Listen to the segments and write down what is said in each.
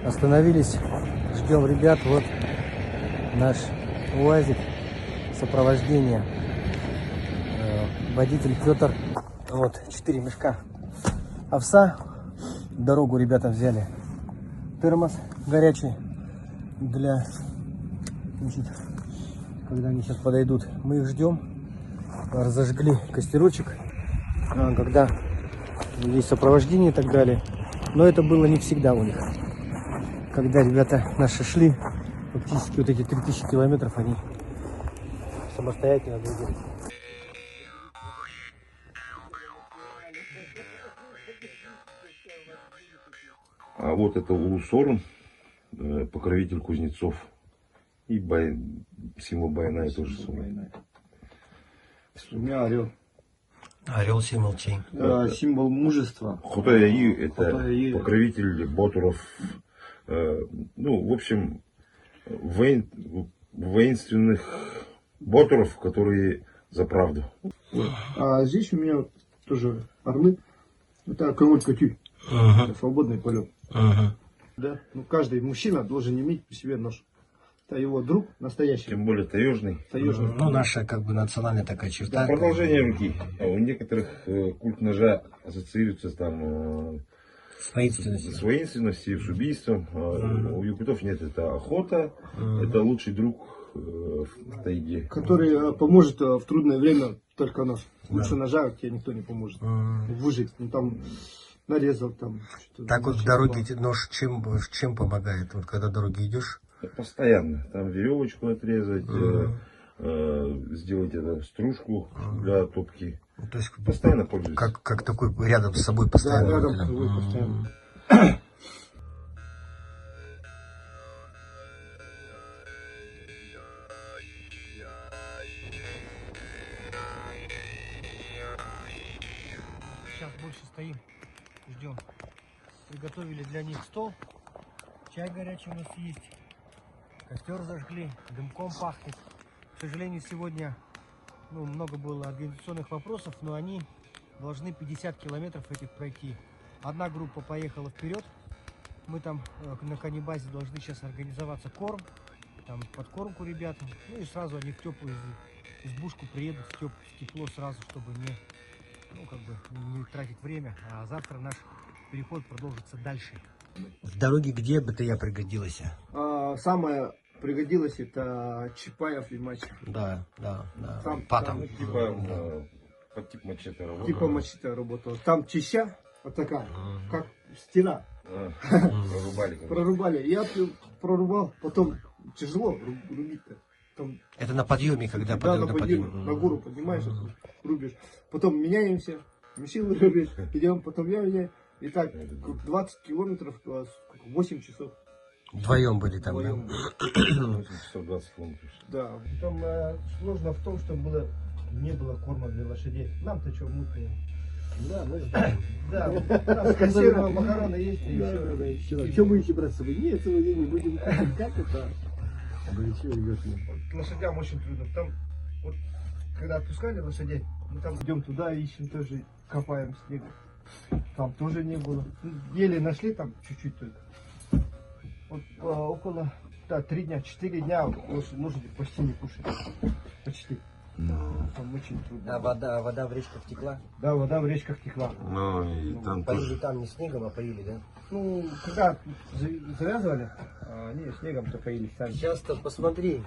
Остановились, ждем ребят. Вот наш УАЗик, сопровождение. Водитель Петр. Вот 4 мешка овса. Дорогу ребята взяли. Термос горячий для, значит, когда они сейчас подойдут, мы их ждем. Разожгли костерочек, когда есть сопровождение и так далее. Но это было не всегда у них. Когда ребята наши шли, фактически вот эти 3000 километров они самостоятельно двигались. А вот это Улусорн, покровитель кузнецов. И символ Байнай тоже самое. У меня орел. Орел символ чей? Символ мужества. Хотаяи — это Хотаяи. покровитель ботуров. Ну, в общем, воинственных ботуров, которые за правду. А здесь у меня тоже орлы. Это король-катюль. Это свободный полет. Да? Ну, каждый мужчина должен иметь при себе нож. Это его друг настоящий. Тем более таежный. Таежный. Ну, наша как бы национальная такая черта. Продолжение руки. А у некоторых культ ножа ассоциируется там С воинственностью. с воинственностью, с убийством. У якутов нет, это охота, это лучший друг в тайге. Который поможет в трудное время только нож. Лучше ножа тебе никто не поможет. Выжить. Ну, там нарезал там. Так вот в дороге нож чем помогает? Вот когда дороги идешь? Постоянно. Там веревочку отрезать, сделать это стружку для топки. То есть Постоянно пользуюсь. как такой рядом с собой Да, постоянно. рядом с тобой постоянно. Сейчас больше стоим, ждем. Приготовили для них стол. Чай горячий у нас есть. Костер зажгли, дымком пахнет. К сожалению, сегодня много было организационных вопросов, но они должны 50 километров этих пройти. Одна группа поехала вперед. Мы там на канибазе должны сейчас организоваться корм. Там подкормку ребятам. Ну и сразу они в теплую избушку приедут, в тепло сразу, чтобы не тратить время. А завтра наш переход продолжится дальше. В дороге где бы я пригодилась? Самое пригодилось это Чапаев Лимач. Да. Там, Патом. Под тип мачете работал. Типа мачете работал. Там чища, вот такая, как стена. Прорубали. Прорубали. Я прорубал, потом тяжело рубить-то. Там, Это на подъеме, когда да, на подъем. на гору поднимаешь, рубишь. Потом меняемся, Михаил рубишь, идем, потом я меняю. И так 20 километров, 8 часов. Вдвоем были там, Вдвоем. да? 120 километров. Да. Там сложно в том, что не было корма для лошадей. Нам-то что, мутные. Да, мы знаем. Да, там консервы, макароны есть и все. Что будете брать с собой? Нет, целый день не будем. Как это? Горячо идет. Лошадям очень трудно. Там, вот, когда отпускали лошадей, мы там идем туда, ищем тоже, копаем снег. Там тоже не было. Еле нашли там чуть-чуть только. Вот около 3 дня, 4 дня лошади почти не кушают. Почти. Там очень трудно. А вода в речках текла? Да, вода в речках текла. Ну, и там Поили тоже. там не снегом, а поили, да? Ну, когда завязывали, они снегом-то поились сами. Сейчас-то посмотри.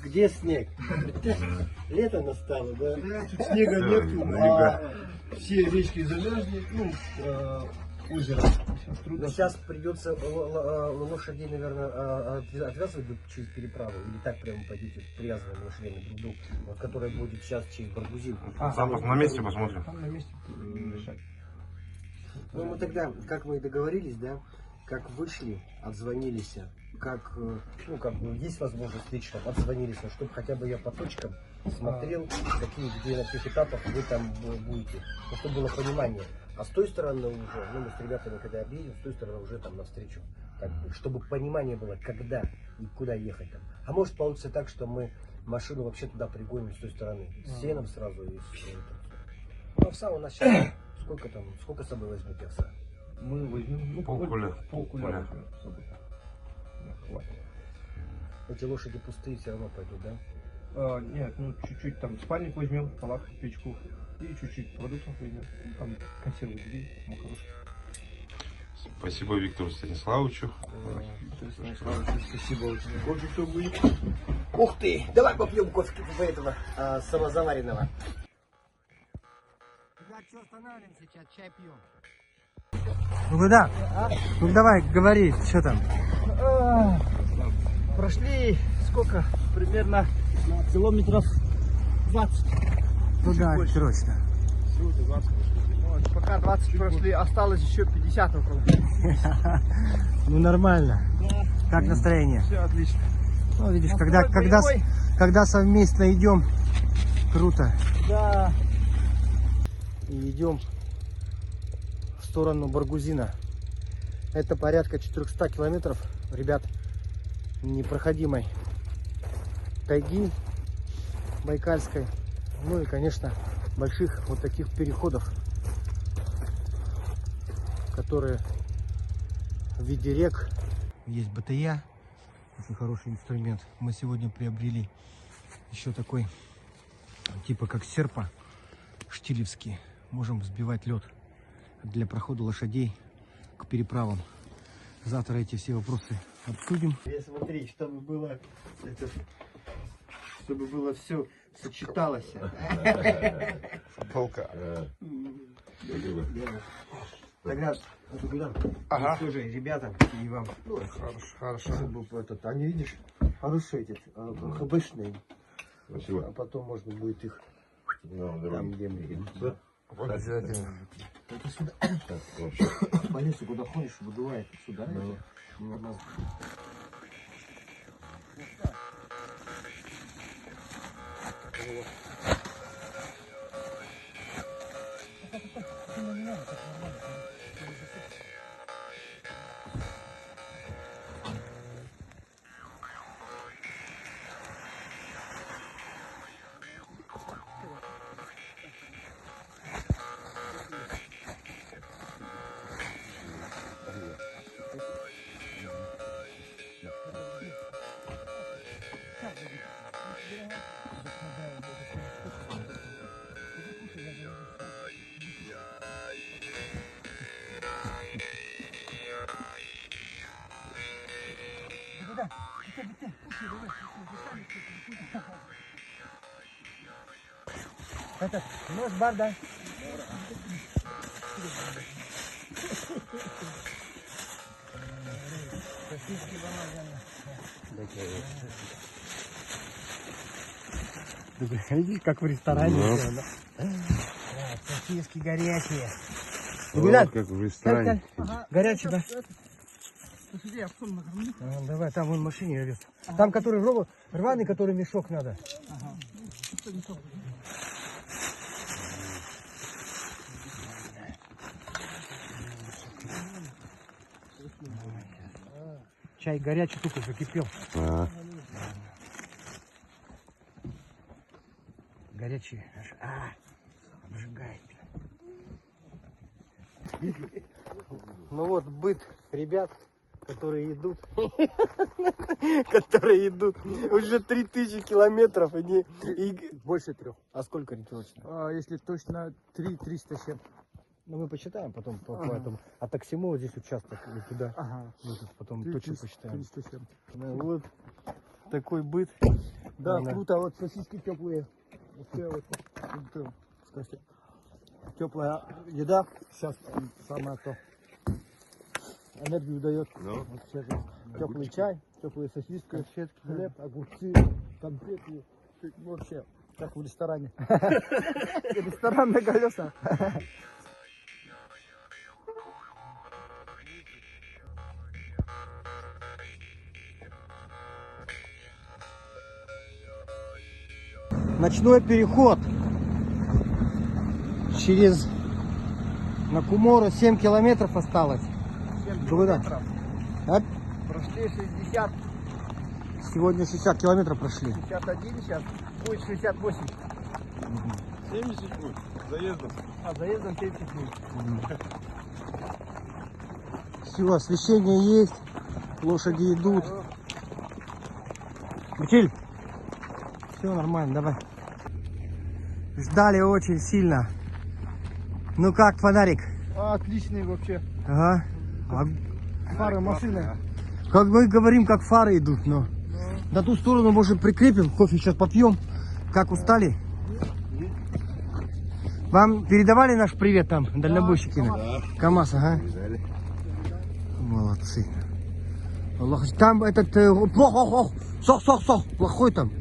Где снег? Лето настало, да? Тут снега Да, нету, наверняка. все речки замерзли, озеро. Сейчас трудно. Сейчас придется лошадей, наверное, отвязывать через переправу. Или так прямо пойдете привязанными лошадями друг к другу, вот, которая будет сейчас через Баргузин. На месте посмотрим. Там на месте решать. Ну, мы тогда, как мы и договорились, да, как вышли, отзвонились, как есть возможность лично, отзвонились, чтобы хотя бы я по точкам смотрел, где на каких этапах вы там будете, чтобы было понимание. А с той стороны уже, мы с ребятами когда объедем, с той стороны уже там навстречу, так, чтобы понимание было, когда и куда ехать там. А может получится так, что мы машину вообще туда пригоним с той стороны, с сеном сразу и с овса у нас сейчас, сколько с собой возьмете овса? мы возьмем, ну, Полкуля. полкуля возьмем с собой. Да, хватит. Эти лошади пустые все равно пойдут, да? Нет, ну чуть-чуть там спальник возьмем, палатку, печку и чуть-чуть продуктов возьмем. Ну, там консервы 2, макарошки. Спасибо Виктору Станиславовичу. Спасибо очень. Кофе кто будет? Ух ты! Давай попьем кофе этого самозаваренного. Да, что останавливаемся сейчас, чай пьем. Ну куда? Ну давай, говори, что там? Прошли сколько? Примерно километров 20. Ну да, срочно. Сегодня 20 прошли. Вот, пока 20 прошли, осталось еще 50 около. Ну нормально. Да. Как настроение? Все отлично. Ну видишь, Настрой боевой. когда совместно идем, круто. Да. И идем в сторону Баргузина. Это порядка 400 километров, ребят, непроходимой тайги байкальской. Ну и, конечно, больших вот таких переходов, которые в виде рек. Есть БТЯ, очень хороший инструмент. Мы сегодня приобрели еще такой, типа как серпа, штилевский. Можем взбивать лед для прохода лошадей к переправам. Завтра эти все вопросы обсудим. Смотри, чтобы было все сочеталось. Полка. Тогда Ага. тоже ребятам и вам. Ну, Хорошо. чтобы этот, они, видишь, хорошие эти, ХБшные. Спасибо. А потом можно будет их Ну, там, где мы. Да. Обязательно. Это сюда. Так, вообще. По лесу, куда ходишь, выдувает сюда. Ну. Это нож бар, да? Видишь, как в ресторане. Ну. всё, да? Сосиски горячие. Вот как в ресторане. Горячие, да? Слушай, я потом накормлю. Давай, там вон в машине вез. Там, который рваный, который мешок надо. Чай горячий, только закипел. А, Горячий. Обжигает. Ну вот быт ребят, которые идут. Которые идут. Уже 3000 километров. Больше 3. А сколько точно? Если точно 300 7. Ну мы посчитаем потом по этому. А таксиму вот здесь участок и туда. Ага. Мы тут потом точно посчитаем. 307. Ну, вот такой быт. Да, Ладно. круто. Вот сосиски теплые. Теплая еда. Сейчас самое то. Энергию дает. ну, Теплый чай, теплые сосиски, конфетки, хлеб, огурцы, конфеты. Вообще, как в ресторане. Ресторан на колесах. Ночной переход через Накумору 7 километров осталось. 7 Куда? километров. А? Прошли 60, Сегодня 60 километров прошли. 61, сейчас будет 68. 70 будет. Заездом. А заездом 70 будет. Все, освещение есть. Лошади идут. Мичиль. Все нормально, давай. Ждали очень сильно. Ну как, фонарик? Отличный вообще. Ага. Фара машины. Как мы говорим, как фары идут, но на ту сторону, может, прикрепим, кофе сейчас попьем. Как устали? Вам передавали наш привет там, дальнобойщики? Да. КамАЗ, ага. Передали. Молодцы. Аллах, там этот, сох, плохой там.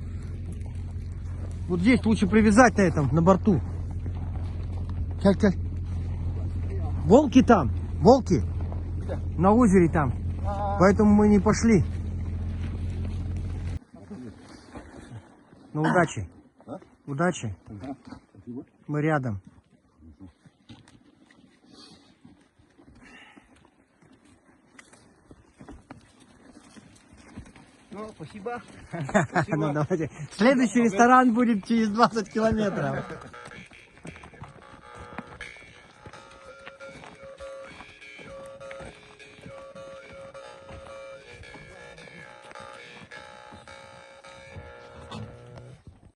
Вот здесь лучше привязать на этом, на борту. Как? Волки там, волки. На озере там. Поэтому мы не пошли. Ну, удачи. А? Удачи. Ага. Спасибо. Мы рядом. Ну, спасибо. Ну, давайте. Следующий ресторан будет через 20 километров.